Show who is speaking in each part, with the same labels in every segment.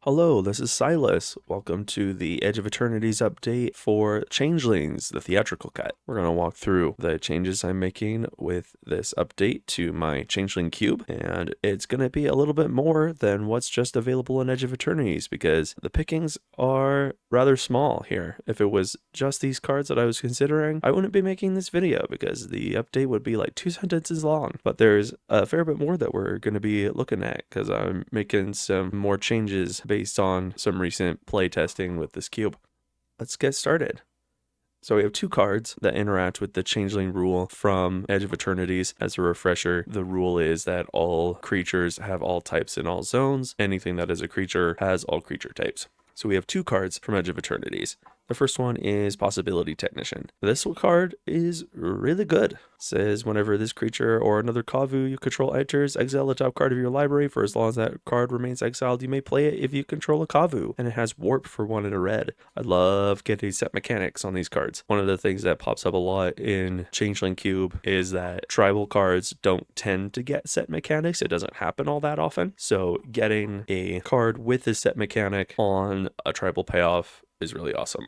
Speaker 1: Hello, this is Silas. Welcome to the Edge of Eternities update for Changelings, the Theatrical Cut. We're going to walk through the changes I'm making with this update to my Changeling cube, and it's going to be a little bit more than what's just available in Edge of Eternities because the pickings are rather small here. If it was just these cards that I was considering, I wouldn't be making this video because the update would be like 2 sentences long. But there's a fair bit more that we're going to be looking at because I'm making some more changes based on some recent play testing with this cube. Let's get started. So we have 2 cards that interact with the Changeling rule from Edge of Eternities. As a refresher, the rule is that all creatures have all types in all zones. Anything that is a creature has all creature types. So we have 2 cards from Edge of Eternities. The first one is Possibility Technician. This card is really good. It says whenever this creature or another Kavu you control enters, exile the top card of your library. For as long as that card remains exiled, you may play it if you control a Kavu. And it has Warp for 1 and a red. I love getting set mechanics on these cards. One of the things that pops up a lot in Changeling Cube is that tribal cards don't tend to get set mechanics. It doesn't happen all that often. So getting a card with a set mechanic on a tribal payoff is really awesome.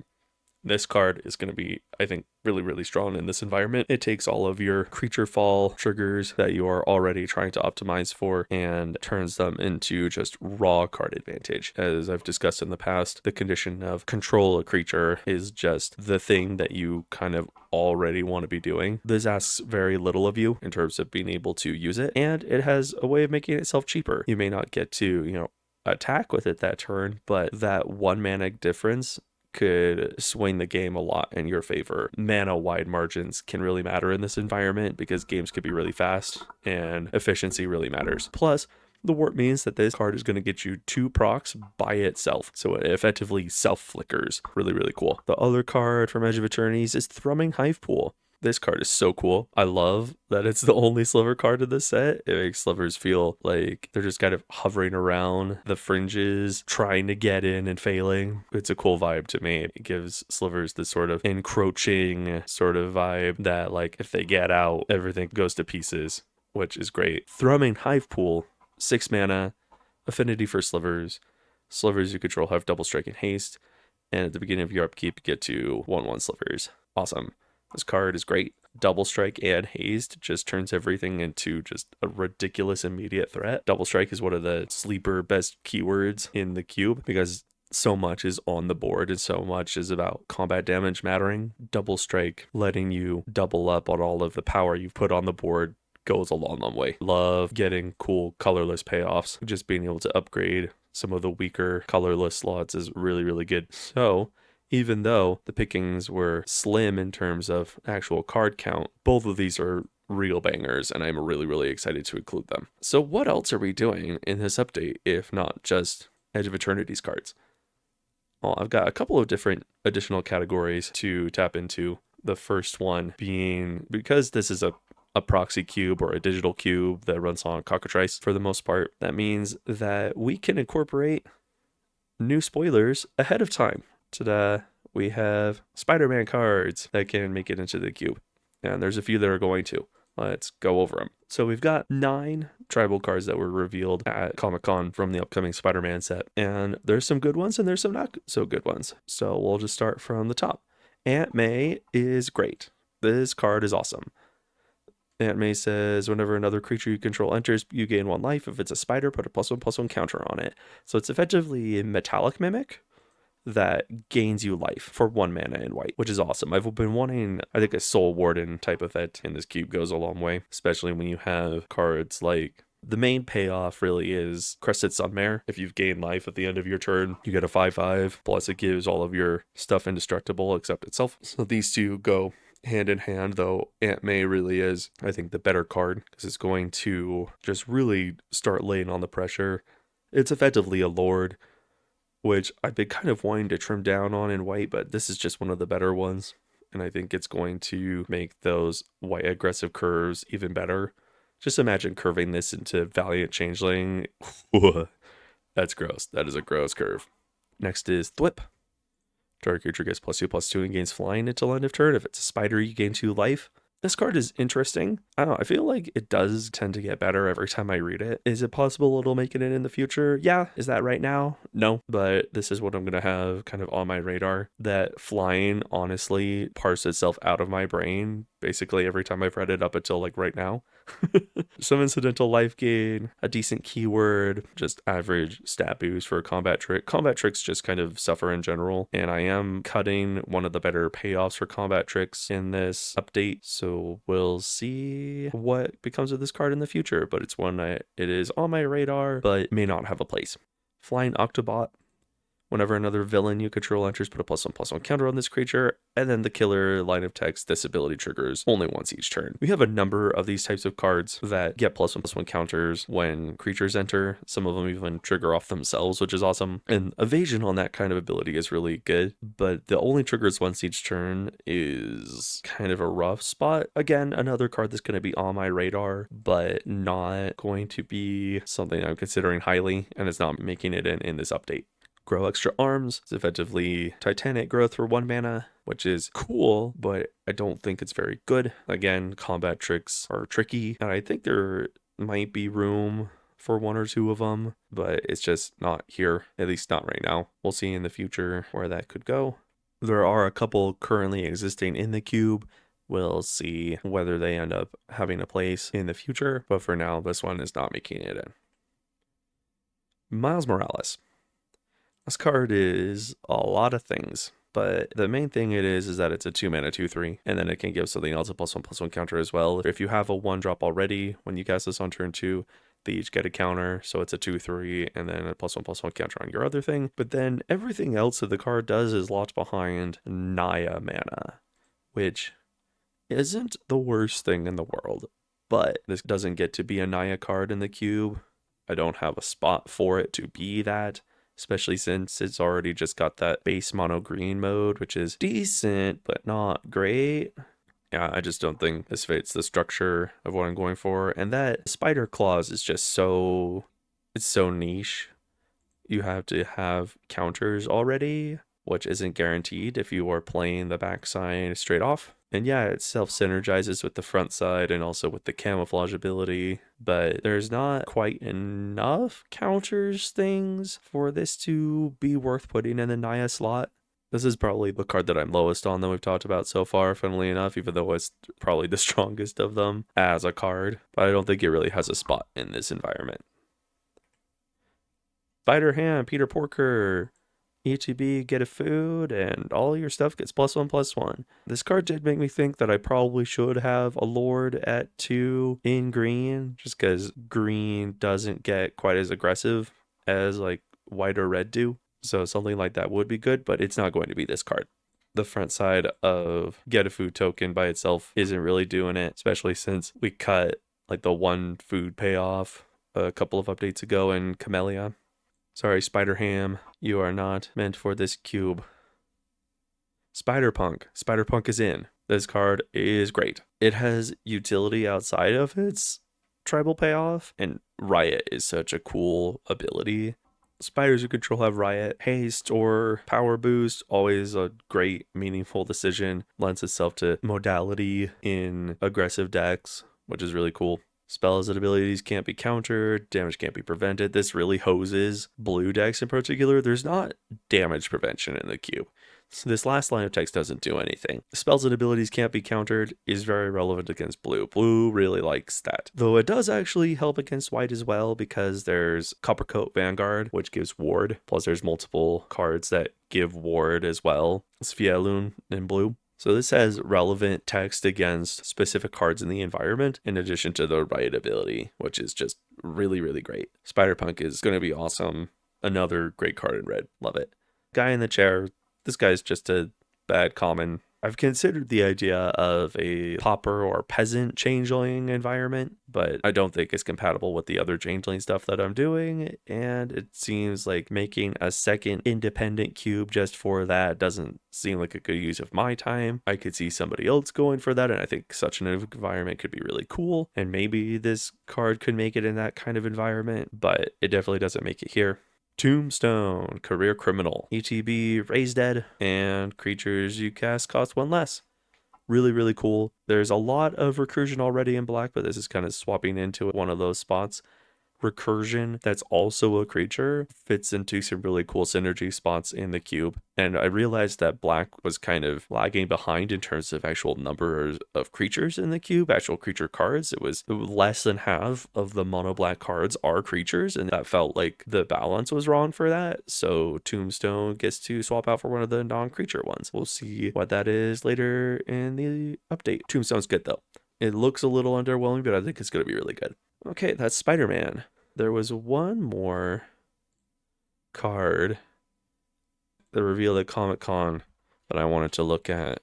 Speaker 1: This card is going to be, I think, really strong in this environment. It takes all of your creature fall triggers that you are already trying to optimize for and turns them into just raw card advantage. As I've discussed in the past, the condition of control a creature is just the thing that you kind of already want to be doing. This asks very little of you in terms of being able to use it, and it has a way of making itself cheaper. You may not get to, attack with it that turn, but that 1 mana difference could swing the game a lot in your favor. Mana wide margins can really matter in this environment because games could be really fast and efficiency really matters. Plus, the warp means that this card is going to get you 2 procs by itself. So it effectively self-flickers. Really cool. The other card from Edge of Eternities is Thrumming Hive Pool. This card is so cool. I love that it's the only sliver card in this set. It makes slivers feel like they're just kind of hovering around the fringes, trying to get in and failing. It's a cool vibe to me. It gives slivers this sort of encroaching sort of vibe that, like, if they get out, everything goes to pieces, which is great. Thrumming Hive Pool, 6 mana, affinity for slivers. Slivers you control have double strike and haste, and at the beginning of your upkeep, you get to 1/1 slivers. Awesome. This card is great. Double strike and haste just turns everything into just a ridiculous immediate threat. Double strike is one of the sleeper best keywords in the cube because so much is on the board and so much is about combat damage mattering. Double strike letting you double up on all of the power you've put on the board goes a long way. Love getting cool colorless payoffs. Just being able to upgrade some of the weaker colorless slots is really good. So even though the pickings were slim in terms of actual card count, both of these are real bangers, and I'm really excited to include them. So what else are we doing in this update, if not just Edge of Eternities cards? Well, I've got a couple of different additional categories to tap into. The first one being, because this is a proxy cube or a digital cube that runs on cockatrice for the most part, that means that we can incorporate new spoilers ahead of time. We have Spider-Man cards that can make it into the cube, and there's a few that are going to. Let's go over them. So we've got 9 tribal cards that were revealed at Comic-Con from the upcoming Spider-Man set, and there's some good ones and there's some not so good ones. So we'll just start from the top. Aunt May is great. This card is awesome. Aunt May says whenever another creature you control enters, you gain 1 life. If it's a spider, put a +1/+1 counter on it. So it's effectively a metallic mimic that gains you life for 1 mana in white, which is awesome. I've been wanting, I think a Soul Warden type effect in this cube goes a long way, especially when you have cards like, the main payoff really is Crested Sunmare. If you've gained life at the end of your turn, you get a 5/5, plus it gives all of your stuff indestructible except itself. So these two go hand in hand, though Aunt May really is, I think, the better card, because it's going to just really start laying on the pressure. It's effectively a Lord, which I've been kind of wanting to trim down on in white, but this is just one of the better ones. And I think it's going to make those white aggressive curves even better. Just imagine curving this into Valiant Changeling. That's gross. That is a gross curve. Next is Thwip. Target creature gets +2/+2 and gains flying until end of turn. If it's a spider, you gain 2 life. This card is interesting. I don't know, I feel like it does tend to get better every time I read it. Is it possible it'll make it in the future? Yeah. Is that right now? No. But this is what I'm going to have kind of on my radar. That flying honestly parsed itself out of my brain basically every time I've read it up until like right now. Some incidental life gain, a decent keyword, just average stat boost for a combat trick. Combat tricks just kind of suffer in general, and I am cutting one of the better payoffs for combat tricks in this update, so we'll see what becomes of this card in the future, but it's one that it is on my radar, but may not have a place. Flying Octobot. Whenever another villain you control enters, put a +1/+1 counter on this creature, and then the killer line of text, this ability triggers only once each turn. We have a number of these types of cards that get +1/+1 counters when creatures enter. Some of them even trigger off themselves, which is awesome. And evasion on that kind of ability is really good, but the only triggers once each turn is kind of a rough spot. Again, another card that's going to be on my radar, but not going to be something I'm considering highly, and it's not making it in this update. Grow extra arms. It's effectively Titanic growth for 1 mana, which is cool, but I don't think it's very good. Again, combat tricks are tricky, and I think there might be room for 1 or 2 of them, but it's just not here, at least not right now. We'll see in the future where that could go. There are a couple currently existing in the cube. We'll see whether they end up having a place in the future, but for now, this one is not making it in. Miles Morales. This card is a lot of things, but the main thing it is that it's a 2 mana 2/3, and then it can give something else a +1/+1 counter as well. If you have a 1-drop already, when you cast this on turn 2, they each get a counter, so it's a 2/3, and then a +1/+1 counter on your other thing. But then everything else that the card does is locked behind Naya mana, which isn't the worst thing in the world, but this doesn't get to be a Naya card in the cube. I don't have a spot for it to be that, especially since it's already just got that base mono green mode, which is decent, but not great. Yeah, I just don't think this fits the structure of what I'm going for. And that spider claws is just it's so niche. You have to have counters already, which isn't guaranteed if you are playing the backside straight off. And yeah, it self-synergizes with the front side and also with the camouflage ability, but there's not quite enough counters things for this to be worth putting in the Naya slot. This is probably the card that I'm lowest on that we've talked about so far, funnily enough, even though it's probably the strongest of them as a card, but I don't think it really has a spot in this environment. Spider Ham, Peter Porker. ETB, get a food, and all your stuff gets +1/+1. This card did make me think that I probably should have a Lord at 2 in green, just because green doesn't get quite as aggressive as like white or red do. So something like that would be good, but it's not going to be this card. The front side of get a food token by itself isn't really doing it, especially since we cut like the 1 food payoff a couple of updates ago in Camellia. Sorry, Spider Ham, you are not meant for this cube. Spider-Punk. Spider-Punk is in. This card is great. It has utility outside of its tribal payoff, and Riot is such a cool ability. Spiders who control have Riot, Haste, or Power Boost. Always a great, meaningful decision. Lends itself to modality in aggressive decks, which is really cool. Spells and abilities can't be countered, damage can't be prevented. This really hoses blue decks in particular. There's not damage prevention in the cube. So this last line of text doesn't do anything. Spells and abilities can't be countered is very relevant against blue. Blue really likes that. Though it does actually help against white as well, because there's Coppercoat Vanguard, which gives ward. Plus there's multiple cards that give ward as well. Svielun in blue. So this has relevant text against specific cards in the environment, in addition to the Riot ability, which is just really, really great. Spider-Punk is going to be awesome. Another great card in red. Love it. Guy in the chair. This guy's just a bad common. I've considered the idea of a pauper or peasant changeling environment, but I don't think it's compatible with the other changeling stuff that I'm doing, and it seems like making a second independent cube just for that doesn't seem like a good use of my time. I could see somebody else going for that, and I think such an environment could be really cool, and maybe this card could make it in that kind of environment, but it definitely doesn't make it here. Tombstone, Career Criminal, ETB, Raise Dead, and creatures you cast cost 1 less. Really, really cool. There's a lot of recursion already in black, but this is kind of swapping into one of those spots. Recursion that's also a creature fits into some really cool synergy spots in the cube. And I realized that black was kind of lagging behind in terms of actual numbers of creatures in the cube, actual creature cards. It was less than half of the mono black cards are creatures, and that felt like the balance was wrong for that. So Tombstone gets to swap out for one of the non-creature ones. We'll see what that is later in the update. Tombstone's good though. It looks a little underwhelming, but I think it's going to be really good. Okay, that's Spider-Man. There was one more card that revealed at Comic-Con that I wanted to look at.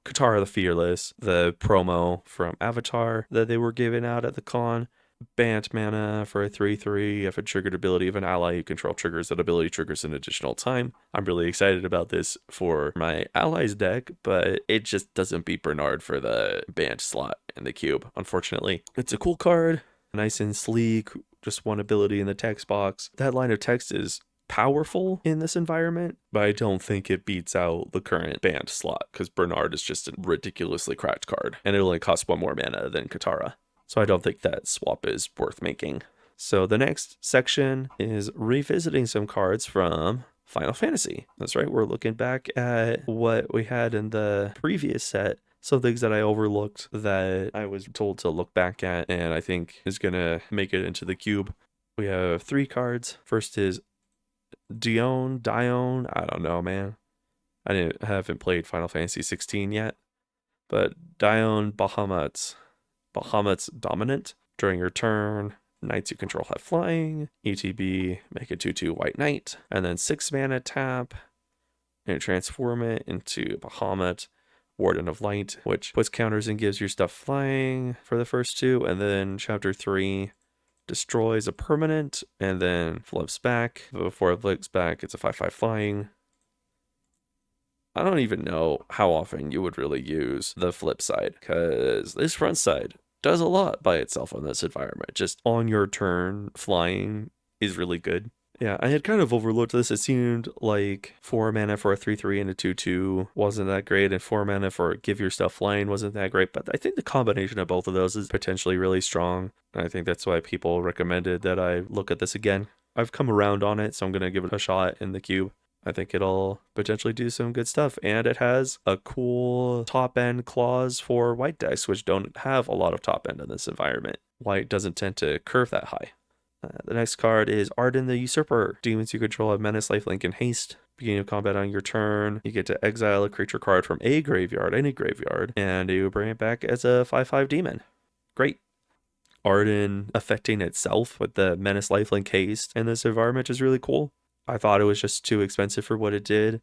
Speaker 1: Katara the Fearless, the promo from Avatar that they were giving out at the con. Bant mana for a 3/3. If a triggered ability of an ally you control triggers, that ability triggers an additional time. I'm really excited about this for my allies deck, but it just doesn't beat Bernard for the Bant slot in the cube, unfortunately. It's a cool card, nice and sleek, just one ability in the text box. That line of text is powerful in this environment, but I don't think it beats out the current Bant slot because Bernard is just a ridiculously cracked card, and it only costs 1 more mana than Katara. So I don't think that swap is worth making. So the next section is revisiting some cards from Final Fantasy. That's right, we're looking back at what we had in the previous set. Some things that I overlooked that I was told to look back at and I think is going to make it into the cube. We have 3 cards. First is Dione, I don't know, man. I haven't played Final Fantasy 16 yet. But Dione Bahamut's Dominant. During your turn, knights you control have flying. ETB, make a 2/2 white knight. And then 6 mana tap. And transform it into Bahamut, Warden of Light, which puts counters and gives your stuff flying for the first 2. And then chapter 3 destroys a permanent and then flips back. Before it flips back, it's a 5/5 flying. I don't even know how often you would really use the flip side, because this front side does a lot by itself in this environment. Just on your turn, flying is really good. Yeah, I had kind of overlooked this. It seemed like 4 mana for a 3/3 and a 2/2 wasn't that great, and 4 mana for give your stuff flying wasn't that great, but I think the combination of both of those is potentially really strong. And I think that's why people recommended that I look at this again. I've come around on it, so I'm going to give it a shot in the cube. I think it'll potentially do some good stuff, and it has a cool top-end clause for white decks, which don't have a lot of top-end in this environment. White doesn't tend to curve that high. The next card is Arden the Usurper. Demons you control have Menace, Lifelink, and Haste. Beginning of combat on your turn, you get to exile a creature card from a graveyard, any graveyard, and you bring it back as a 5/5 demon. Great. Arden affecting itself with the Menace, Lifelink, Haste in this environment is really cool. I thought it was just too expensive for what it did.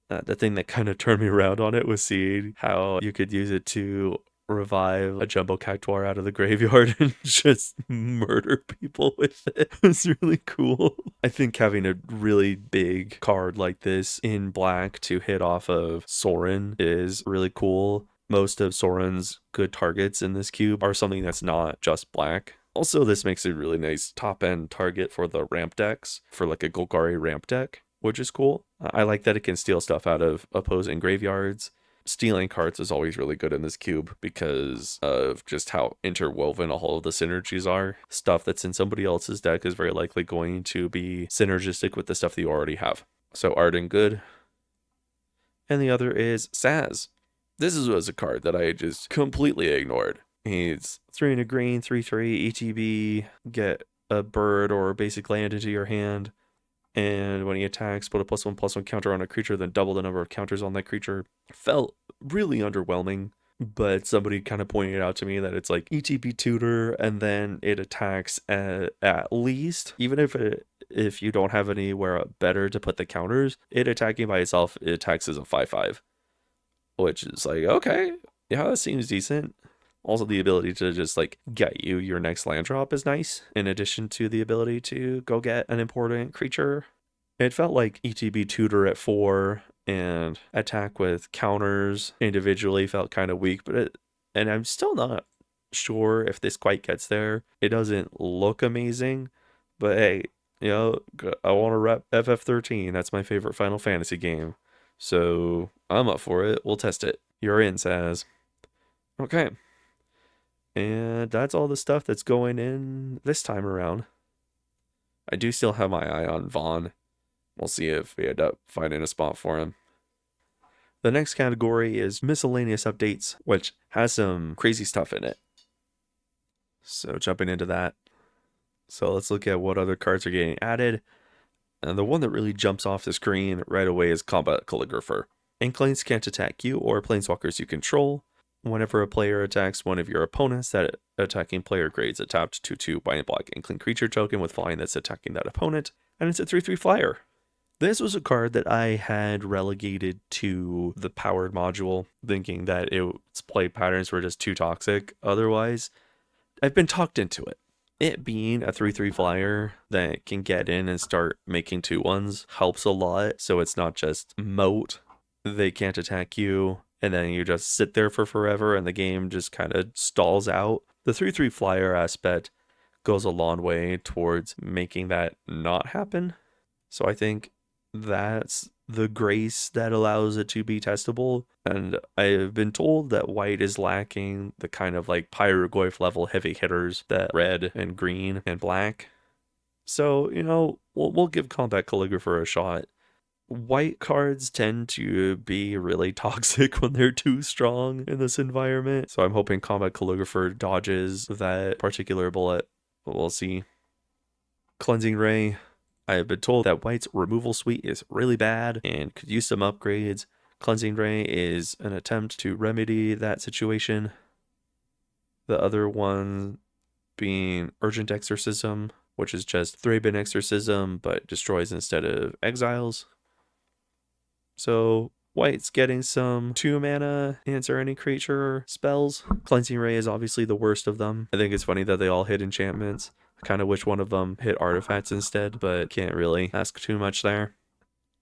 Speaker 1: The thing that kind of turned me around on it was seeing how you could use it to revive a Jumbo Cactuar out of the graveyard and just murder people with it. It's really cool. I think having a really big card like this in black to hit off of Sorin is really cool. Most of Sorin's good targets in this cube are something that's not just black. Also, this makes a really nice top-end target for the ramp decks, for like a Golgari ramp deck, which is cool. I like that it can steal stuff out of opposing graveyards. Stealing cards is always really good in this cube because of just how interwoven all of the synergies are. Stuff that's in somebody else's deck is very likely going to be synergistic with the stuff that you already have. So Arden good. And the other is Saz. This was a card that I just completely ignored. He's 3 and a green, 3/3, ETB, get a bird or a basic land into your hand, and when he attacks, put a +1/+1 counter on a creature, then double the number of counters on that creature. Felt really underwhelming, but somebody kind of pointed out to me that it's like ETB tutor, and then it attacks at least, even if you don't have anywhere better to put the counters, it attacking by itself, it attacks as a 5/5, which is like, okay, yeah, that seems decent. Also, the ability to just like get you your next land drop is nice, in addition to the ability to go get an important creature. It felt like ETB tutor at 4 and attack with counters individually felt kind of weak, and I'm still not sure if this quite gets there. It doesn't look amazing, but hey, I want to rep FF13. That's my favorite Final Fantasy game. So I'm up for it. We'll test it. You're in, says. Okay. And that's all the stuff that's going in this time around. I do still have my eye on Vaughn. We'll see if we end up finding a spot for him. The next category is miscellaneous updates, which has some crazy stuff in it. So jumping into that. So let's look at what other cards are getting added. And the one that really jumps off the screen right away is Combat Calligrapher. Inklings can't attack you or planeswalkers you control. Whenever a player attacks one of your opponents, that attacking player grades a tapped 2/2 white and black Inkling creature token with flying that's attacking that opponent, and it's a 3/3 flyer. This was a card that I had relegated to the powered module, thinking that its play patterns were just too toxic. Otherwise, I've been talked into it. It being a 3/3 flyer that can get in and start making 2/1s helps a lot, so it's not just moat. They can't attack you, and then you just sit there for forever and the game just kind of stalls out. The 3/3 flyer aspect goes a long way towards making that not happen. So I think that's the grace that allows it to be testable. And I've been told that white is lacking the kind of like Pyroglyph level heavy hitters that red and green and black. So, we'll give Combat Calligrapher a shot. White cards tend to be really toxic when they're too strong in this environment, so I'm hoping Combat Calligrapher dodges that particular bullet, but we'll see. Cleansing Ray. I have been told that White's removal suite is really bad and could use some upgrades. Cleansing Ray is an attempt to remedy that situation. The other one being Urgent Exorcism, which is just Thraben Exorcism, but destroys instead of exiles. So White's getting some 2 mana answer any creature spells. Cleansing Ray is obviously the worst of them. I think it's funny that they all hit enchantments. I kind of wish one of them hit artifacts instead, but can't really ask too much there.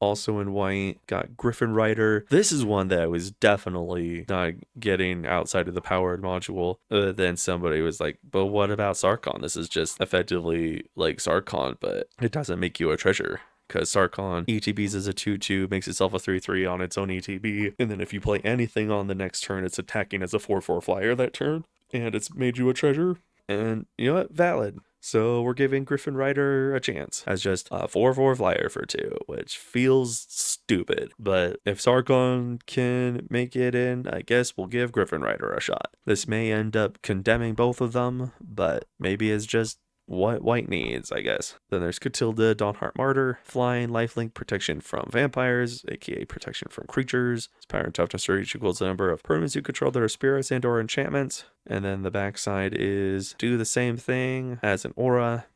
Speaker 1: Also in white, got Griffin Rider. This is one that I was definitely not getting outside of the powered module. Then somebody was like, but what about Sarkhan? This is just effectively like Sarkhan, but it doesn't make you a treasure. Because Sarkhan ETBs as a 2/2, makes itself a 3/3 on its own ETB, and then if you play anything on the next turn, it's attacking as a 4/4 flyer that turn, and it's made you a treasure. And you know what? Valid. So we're giving Griffin Rider a chance as just a 4/4 flyer for 2, which feels stupid. But if Sarkhan can make it in, I guess we'll give Griffin Rider a shot. This may end up condemning both of them, but maybe it's just what white needs, I guess. Then there's Catilda, Dawnheart Martyr, flying, lifelink, protection from vampires, aka protection from creatures. Its power and toughness are each equals the number of permanents you control that are spirits and or enchantments. And then the backside is do the same thing as an aura,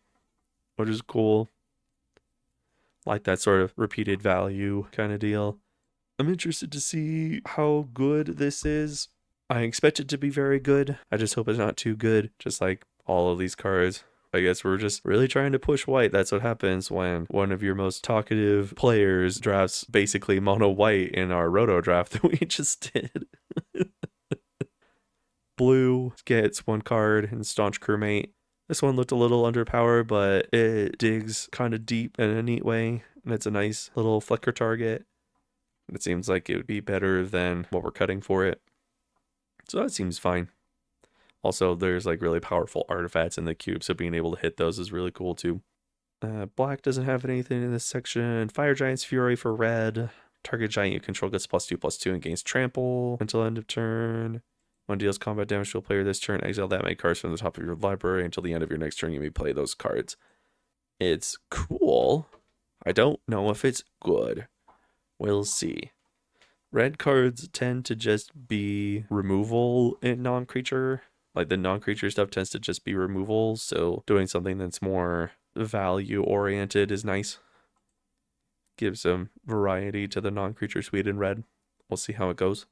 Speaker 1: which is cool. Like that sort of repeated value kind of deal. I'm interested to see how good this is. I expect it to be very good. I just hope it's not too good, just like all of these cards. I guess we're just really trying to push white. That's what happens when one of your most talkative players drafts basically mono white in our roto draft that we just did. Blue gets 1 card in Staunch Crewmate. This one looked a little underpowered, but it digs kind of deep in a neat way, and it's a nice little flicker target. It seems like it would be better than what we're cutting for it. So that seems fine. Also, there's like really powerful artifacts in the cube, so being able to hit those is really cool too. Black doesn't have anything in this section. Fire Giant's Fury for red. Target giant you control gets +2/+2 and gains trample until end of turn. When deals combat damage to a player this turn, exile that many cards from the top of your library until the end of your next turn. You may play those cards. It's cool. I don't know if it's good. We'll see. Red cards tend to just be removal in non-creature. Like the non-creature stuff tends to just be removal, so doing something that's more value-oriented is nice. Gives some variety to the non-creature suite in red. We'll see how it goes.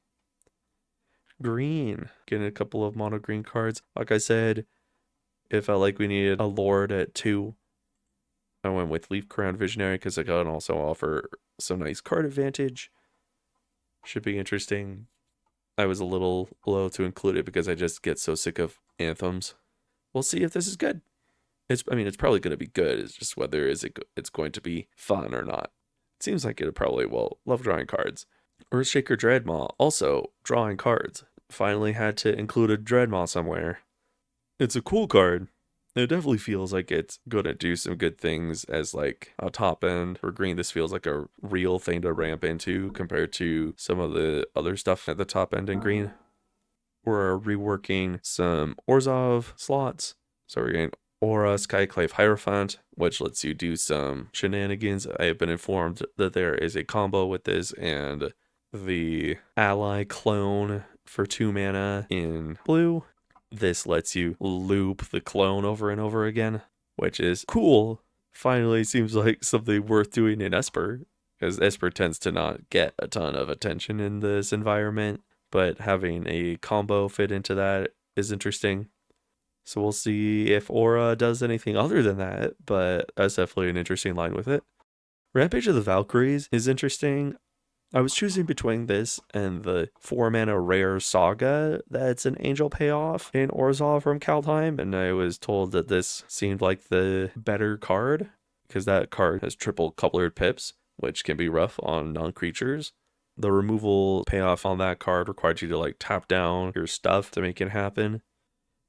Speaker 1: Green. Getting a couple of mono green cards. Like I said, it felt like we needed a Lord at 2. I went with Leaf Crown Visionary because it can also offer some nice card advantage. Should be interesting. I was a little low to include it because I just get so sick of anthems. We'll see if this is good. It's probably going to be good. It's just whether it's going to be fun or not. It seems like it probably will. Love drawing cards. Earthshaker Dreadmaw, also drawing cards. Finally had to include a Dreadmaw somewhere. It's a cool card. It definitely feels like it's gonna do some good things as like a top end. For green, this feels like a real thing to ramp into compared to some of the other stuff at the top end in green. We're reworking some Orzhov slots. So we're getting Aura Skyclave Hierophant, which lets you do some shenanigans. I have been informed that there is a combo with this and the ally clone for 2 mana in blue. This lets you loop the clone over and over again, which is cool. Finally seems like something worth doing in Esper, because Esper tends to not get a ton of attention in this environment, but having a combo fit into that is interesting. So we'll see if Aura does anything other than that, but that's definitely an interesting line with it. Rampage of the Valkyries is interesting. I was choosing between this and the 4 mana rare Saga that's an angel payoff in Orzhov from Kaldheim, and I was told that this seemed like the better card because that card has triple couplered pips, which can be rough on non-creatures. The removal payoff on that card required you to like tap down your stuff to make it happen.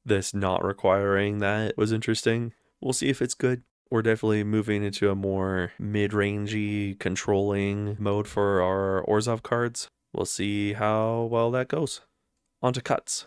Speaker 1: This not requiring that was interesting. We'll see if it's good. We're definitely moving into a more mid-rangey controlling mode for our Orzhov cards. We'll see how well that goes. On to cuts.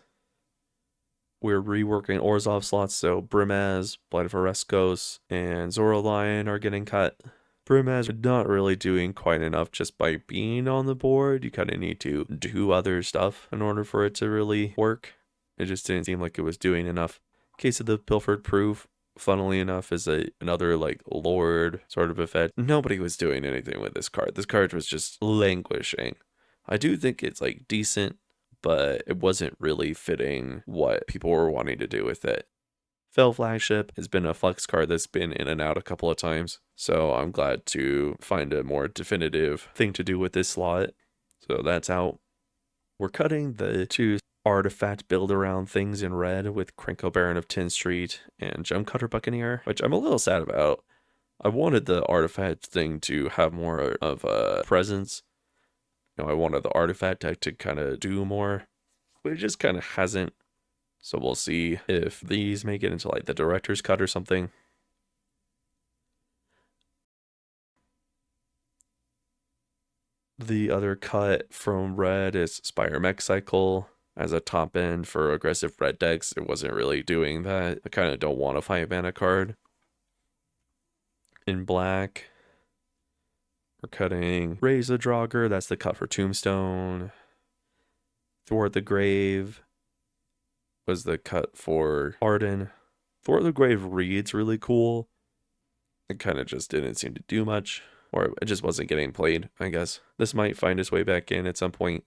Speaker 1: We're reworking Orzhov slots, so Brimaz, Blight of Oreskos, and Zoro Lion are getting cut. Brimaz not really doing quite enough just by being on the board. You kind of need to do other stuff in order for it to really work. It just didn't seem like it was doing enough. Case of the Pilfered Proof, funnily enough, is another like Lord sort of effect. Nobody was doing anything with this card. This card was just languishing. I do think it's like decent, but it wasn't really fitting what people were wanting to do with it. Fel Flagship has been a flex card that's been in and out a couple of times, so I'm glad to find a more definitive thing to do with this slot. So that's out. We're cutting the 2 artifact build around things in red with Krenko Baron of Tin Street and Gemcutter Buccaneer, which I'm a little sad about. I wanted the artifact thing to have more of a presence. I wanted the artifact deck to kind of do more, but it just kind of hasn't. So we'll see if these make it into like the director's cut or something. The other cut from red is Spire Mech Cycle. As a top end for aggressive red decks, it wasn't really doing that. I kind of don't want a 5 mana card. In black, we're cutting Raise the Draugr. That's the cut for Tombstone. Thwart the Grave was the cut for Arden. Thwart the Grave reads really cool. It kind of just didn't seem to do much, or it just wasn't getting played, I guess. This might find its way back in at some point.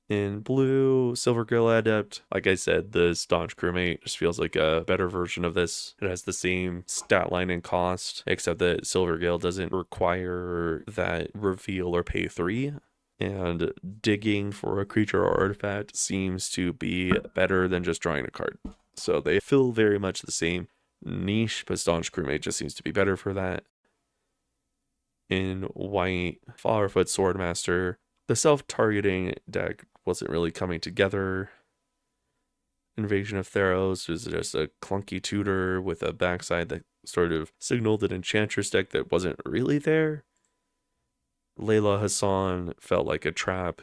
Speaker 1: In blue, Silvergill Adept, like I said, the Staunch Crewmate just feels like a better version of this. It has the same stat line and cost, except that Silvergill doesn't require that reveal or pay 3. And digging for a creature or artifact seems to be better than just drawing a card. So they feel very much the same niche, but Staunch Crewmate just seems to be better for that. In white, Flowerfoot Swordmaster, the self-targeting deck wasn't really coming together. Invasion of Theros was just a clunky tutor with a backside that sort of signaled an Enchantress deck that wasn't really there. Layla Hassan felt like a trap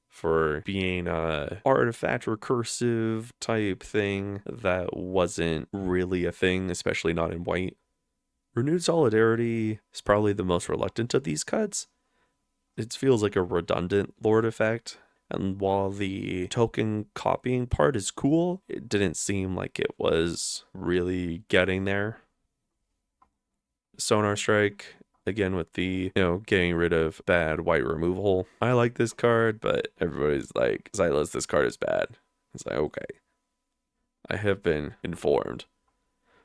Speaker 1: for being a artifact recursive type thing that wasn't really a thing, especially not in white. Renewed Solidarity is probably the most reluctant of these cuts. It feels like a redundant Lord effect, and while the token copying part is cool, it didn't seem like it was really getting there. Sonar Strike, again with the, getting rid of bad white removal. I like this card, but everybody's like, Xylas, this card is bad. It's like, okay. I have been informed.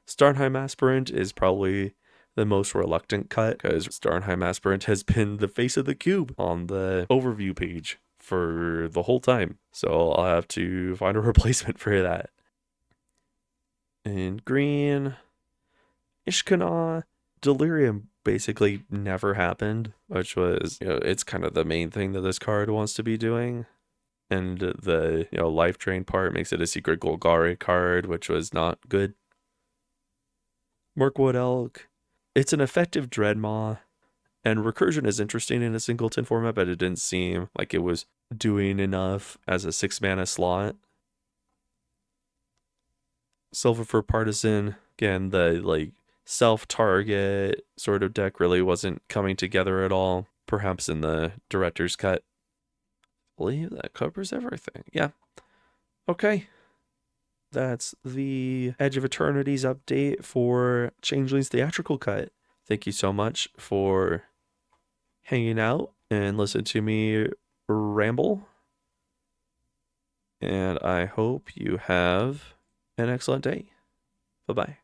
Speaker 1: Starnheim Aspirant is probably the most reluctant cut because Starnheim Aspirant has been the face of the cube on the overview page for the whole time. So I'll have to find a replacement for that. In green, Ishkana, Delirium basically never happened, which was, it's kind of the main thing that this card wants to be doing. And the, life drain part makes it a secret Golgari card, which was not good. Mirkwood Elk. It's an effective Dreadmaw, and Recursion is interesting in a singleton format, but it didn't seem like it was doing enough as a 6-mana slot. Silverfur Partisan, again, the self-target sort of deck really wasn't coming together at all. Perhaps in the director's cut. I believe that covers everything. Yeah. Okay. That's the Edge of Eternities update for Changelings Theatrical Cut. Thank you so much for hanging out and listening to me ramble. And I hope you have an excellent day. Bye-bye.